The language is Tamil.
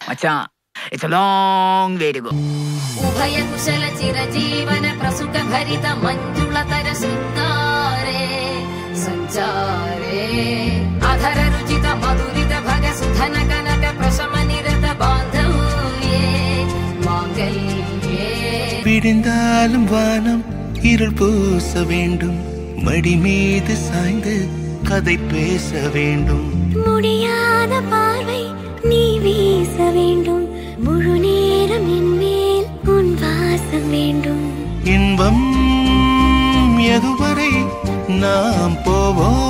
மச்சான், it's a long way to go. ಉಭಯ ಕುಶಲ ಚಿರಜೀವನ ಪ್ರಸುಖ ಭರಿತ ಮಂಜುಳತರ ಶೃಂಗಾರೇ ಸಂಚಾರೇ ಅಧರ ರುಚಿತ ಮಧುರಿತ ಭಗ ಸುಧನ ಕನಕ ಪ್ರಶಮ ನಿರತ ಬಾಂಧವ್ಯೇ மாங்கல்யே. விடிந்தாலும் வானம் இருள் பூச வேண்டும், மடி மீது சாய்ந்து கதை பேச வேண்டும். முடியாத பார்வை நீ வீச வேண்டும், முழு நேரம் என் மேல் உன் வாசம் வேண்டும். இன்பம் எதுவரை நாம் போவோம்